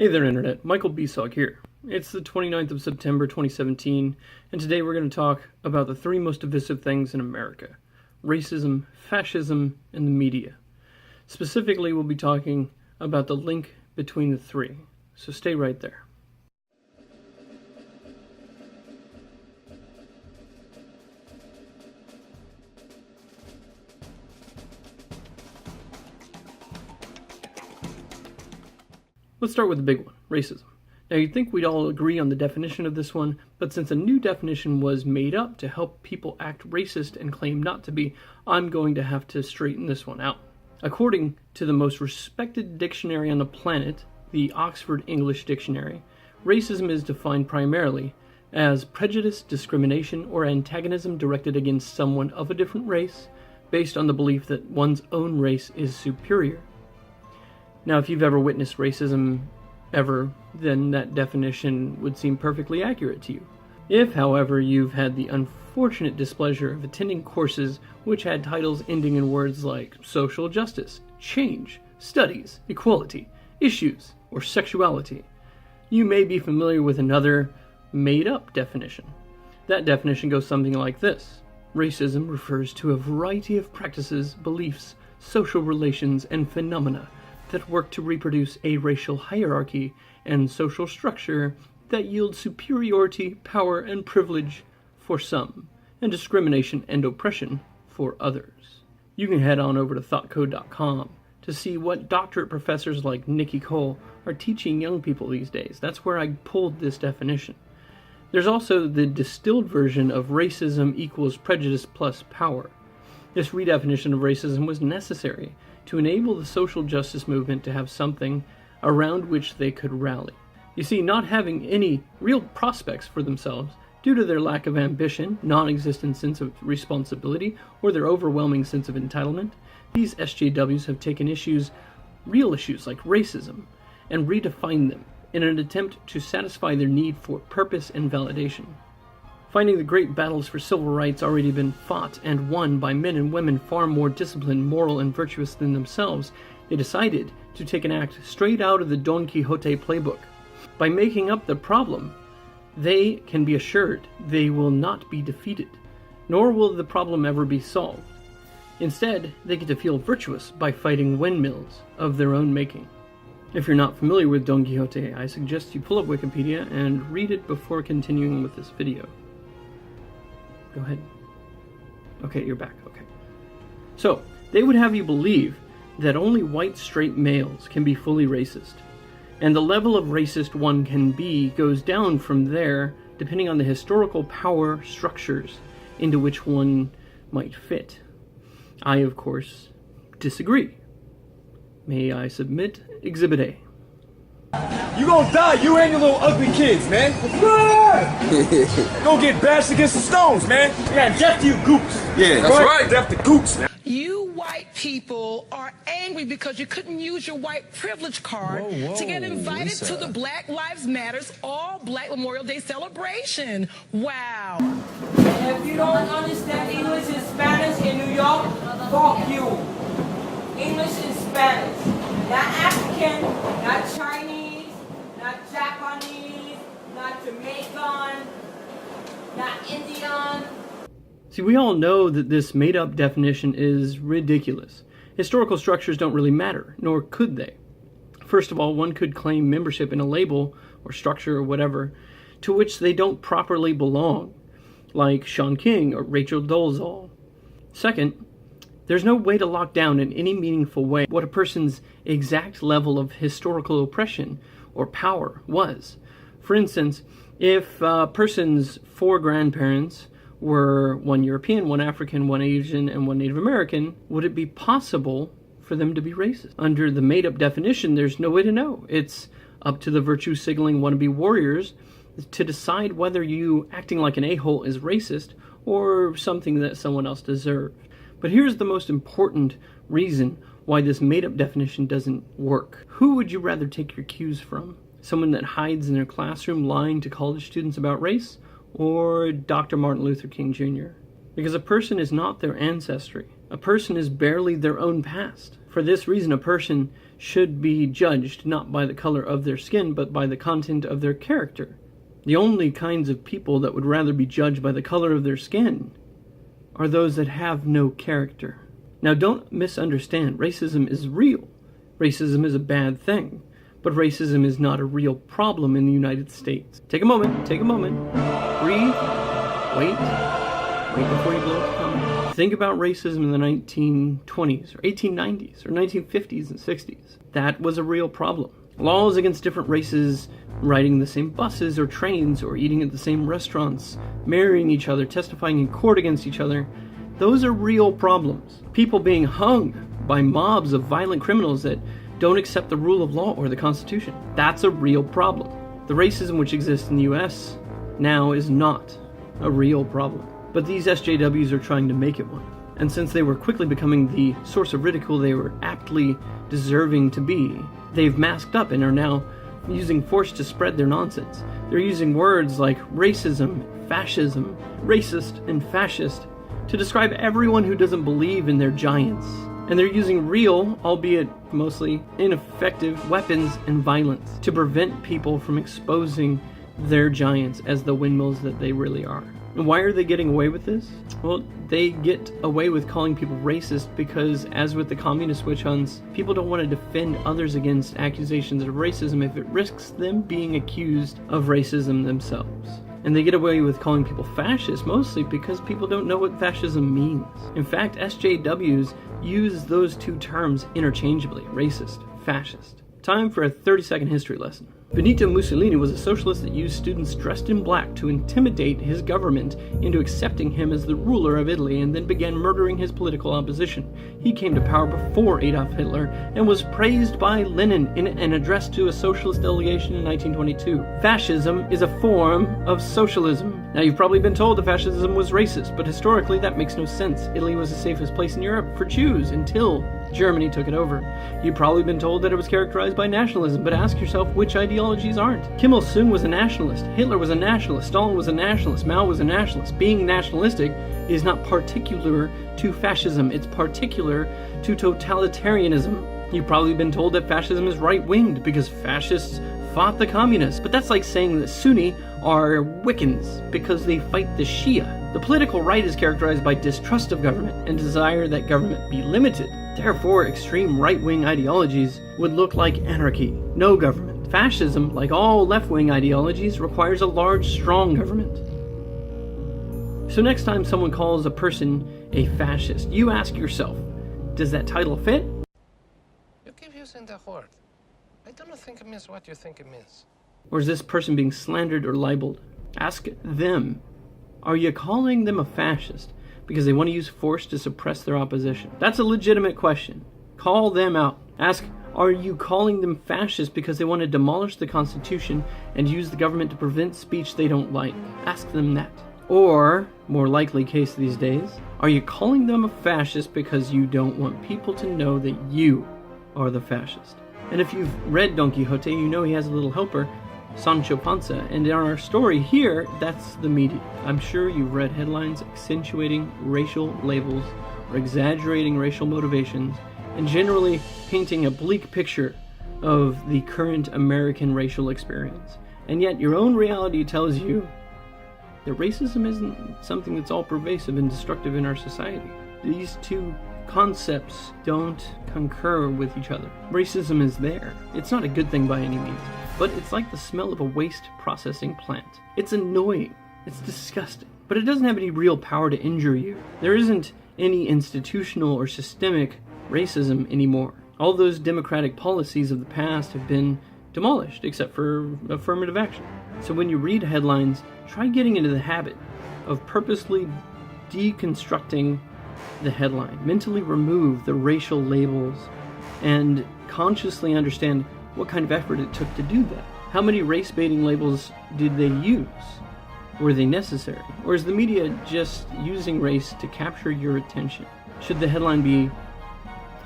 Hey there Internet, Michael Bisog here. It's the 29th of September 2017, and today we're going to talk about the three most divisive things in America: racism, fascism, and the media. Specifically, we'll be talking about the link between the three, so stay right there. Let's start with the big one, racism. Now you'd think we'd all agree on the definition of this one, but since a new definition was made up to help people act racist and claim not to be, I'm going to have to straighten this one out. According to the most respected dictionary on the planet, the Oxford English Dictionary, racism is defined primarily as prejudice, discrimination, or antagonism directed against someone of a different race based on the belief that one's own race is superior. Now, if you've ever witnessed racism ever, then that definition would seem perfectly accurate to you. If, however, you've had the unfortunate displeasure of attending courses which had titles ending in words like social justice, change, studies, equality, issues, or sexuality, you may be familiar with another made-up definition. That definition goes something like this: racism refers to a variety of practices, beliefs, social relations, and phenomena that work to reproduce a racial hierarchy and social structure that yield superiority, power, and privilege for some, and discrimination and oppression for others. You can head on over to thoughtcode.com to see what doctorate professors like Nikki Cole are teaching young people these days. That's where I pulled this definition. There's also the distilled version of racism equals prejudice plus power. This redefinition of racism was necessary to enable the social justice movement to have something around which they could rally. You see, not having any real prospects for themselves due to their lack of ambition, non-existent sense of responsibility, or their overwhelming sense of entitlement, these SJWs have taken real issues like racism, and redefined them in an attempt to satisfy their need for purpose and validation. Finding the great battles for civil rights already been fought and won by men and women far more disciplined, moral, and virtuous than themselves, they decided to take an act straight out of the Don Quixote playbook. By making up the problem, they can be assured they will not be defeated, nor will the problem ever be solved. Instead, they get to feel virtuous by fighting windmills of their own making. If you're not familiar with Don Quixote, I suggest you pull up Wikipedia and read it before continuing with this video. Go ahead. Okay, you're back. Okay. So, they would have you believe that only white straight males can be fully racist. And the level of racist one can be goes down from there depending on the historical power structures into which one might fit. I, of course, disagree. May I submit Exhibit A? You gonna die, you and your little ugly kids, man. Go get bashed against the stones, man. Yeah, death to you goops. Yeah, that's right. Death to goops, man. You white people are angry because you couldn't use your white privilege card to get invited to the Black Lives Matters All-Black Memorial Day celebration. Wow. If you don't understand English and Spanish in New York, fuck you. English and Spanish. Not African, not Chinese, not Japanese, not Jamaican, not Indian. See, we all know that this made-up definition is ridiculous. Historical structures don't really matter, nor could they. First of all, one could claim membership in a label, or structure, or whatever, to which they don't properly belong, like Sean King or Rachel Dolezal. Second, there's no way to lock down in any meaningful way what a person's exact level of historical oppression or power was. For instance, if a person's four grandparents were one European, one African, one Asian, and one Native American, would it be possible for them to be racist? Under the made-up definition, there's no way to know. It's up to the virtue-signaling wannabe warriors to decide whether you acting like an a-hole is racist or something that someone else deserved. But here's the most important reason why this made-up definition doesn't work. Who would you rather take your cues from? Someone that hides in their classroom lying to college students about race? Or Dr. Martin Luther King Jr.? Because a person is not their ancestry. A person is barely their own past. For this reason, a person should be judged not by the color of their skin, but by the content of their character. The only kinds of people that would rather be judged by the color of their skin are those that have no character. Now, don't misunderstand. Racism is real. Racism is a bad thing. But racism is not a real problem in the United States. Take a moment. Breathe. Wait before you blow up the comment. Think about racism in the 1920s or 1890s or 1950s and 60s. That was a real problem. Laws against different races riding the same buses or trains or eating at the same restaurants, marrying each other, testifying in court against each other, those are real problems. People being hung by mobs of violent criminals that don't accept the rule of law or the Constitution. That's a real problem. The racism which exists in the US now is not a real problem. But these SJWs are trying to make it one. And since they were quickly becoming the source of ridicule they were aptly deserving to be, they've masked up and are now using force to spread their nonsense. They're using words like racism, fascism, racist, and fascist to describe everyone who doesn't believe in their giants. And they're using real, albeit mostly ineffective, weapons and violence to prevent people from exposing their giants as the windmills that they really are. And why are they getting away with this? Well, they get away with calling people racist because, as with the communist witch hunts, people don't want to defend others against accusations of racism if it risks them being accused of racism themselves. And they get away with calling people fascist mostly because people don't know what fascism means. In fact, SJWs use those two terms interchangeably, racist, fascist. Time for a 30-second history lesson. Benito Mussolini was a socialist that used students dressed in black to intimidate his government into accepting him as the ruler of Italy, and then began murdering his political opposition. He came to power before Adolf Hitler and was praised by Lenin in an address to a socialist delegation in 1922. Fascism is a form of socialism. Now, you've probably been told that fascism was racist, but historically that makes no sense. Italy was the safest place in Europe for Jews until Germany took it over. You've probably been told that it was characterized by nationalism, but ask yourself which ideologies aren't. Kim Il-sung was a nationalist, Hitler was a nationalist, Stalin was a nationalist, Mao was a nationalist. Being nationalistic is not particular to fascism, it's particular to totalitarianism. You've probably been told that fascism is right-winged because fascists fought the communists, but that's like saying that Sunni are Wiccans because they fight the Shia. The political right is characterized by distrust of government and desire that government be limited. Therefore, extreme right-wing ideologies would look like anarchy, no government. Fascism, like all left-wing ideologies, requires a large, strong government. So next time someone calls a person a fascist, you ask yourself, does that title fit? You keep using the word. I don't think it means what you think it means. Or is this person being slandered or libeled? Ask them. Are you calling them a fascist because they want to use force to suppress their opposition? That's a legitimate question. Call them out. Ask, are you calling them fascist because they want to demolish the Constitution and use the government to prevent speech they don't like? Ask them that. Or, more likely case these days, are you calling them a fascist because you don't want people to know that you are the fascist? And if you've read Don Quixote, you know he has a little helper, Sancho Panza, and in our story here, that's the media. I'm sure you've read headlines accentuating racial labels or exaggerating racial motivations and generally painting a bleak picture of the current American racial experience. And yet your own reality tells you that racism isn't something that's all pervasive and destructive in our society. These two concepts don't concur with each other. Racism is there. It's not a good thing by any means, but it's like the smell of a waste processing plant. It's annoying. It's disgusting. But it doesn't have any real power to injure you. There isn't any institutional or systemic racism anymore. All those democratic policies of the past have been demolished, except for affirmative action. So when you read headlines, try getting into the habit of purposely deconstructing the headline. Mentally remove the racial labels and consciously understand what kind of effort it took to do that. How many race-baiting labels did they use? Were they necessary? Or is the media just using race to capture your attention? Should the headline be,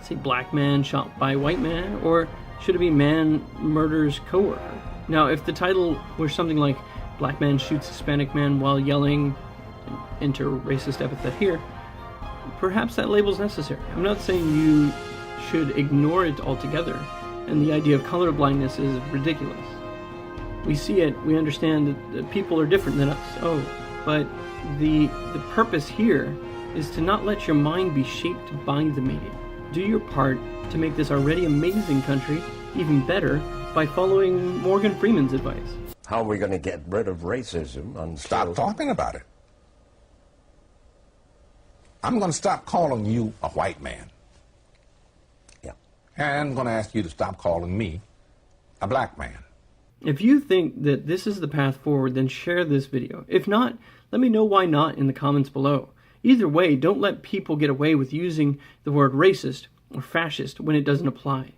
say, black man shot by white man? Or should it be man murders coworker? Now, if the title were something like black man shoots Hispanic man while yelling, enter racist epithet here, perhaps that label's necessary. I'm not saying you should ignore it altogether, and the idea of colorblindness is ridiculous. We see it, we understand that people are different than us. Oh, but the purpose here is to not let your mind be shaped by the media. Do your part to make this already amazing country even better by following Morgan Freeman's advice. How are we going to get rid of racism until... Stop talking about it. I'm going to stop calling you a white man. Yeah. And I'm going to ask you to stop calling me a black man. If you think that this is the path forward, then share this video. If not, let me know why not in the comments below. Either way, don't let people get away with using the word racist or fascist when it doesn't apply.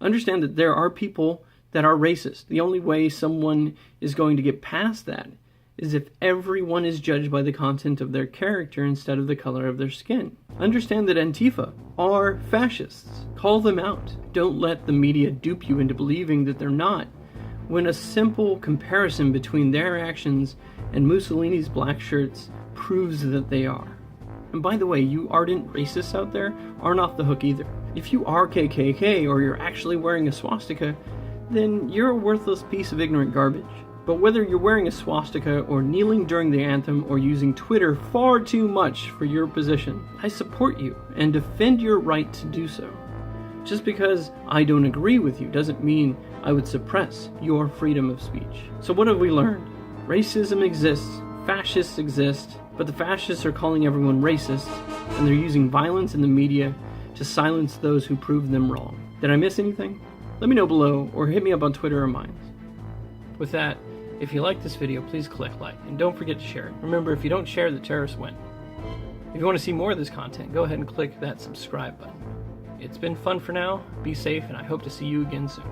Understand that there are people that are racist. The only way someone is going to get past that is if everyone is judged by the content of their character instead of the color of their skin. Understand that Antifa are fascists. Call them out. Don't let the media dupe you into believing that they're not, when a simple comparison between their actions and Mussolini's black shirts proves that they are. And by the way, you ardent racists out there aren't off the hook either. If you are KKK or you're actually wearing a swastika, then you're a worthless piece of ignorant garbage. But whether you're wearing a swastika or kneeling during the anthem or using Twitter far too much for your position, I support you and defend your right to do so. Just because I don't agree with you doesn't mean I would suppress your freedom of speech. So what have we learned? Racism exists, fascists exist, but the fascists are calling everyone racist, and they're using violence in the media to silence those who prove them wrong. Did I miss anything? Let me know below, or hit me up on Twitter or Minds. With that, if you like this video, please click like, and don't forget to share it. Remember, if you don't share, the terrorists win. If you want to see more of this content, go ahead and click that subscribe button. It's been fun for now, be safe, and I hope to see you again soon.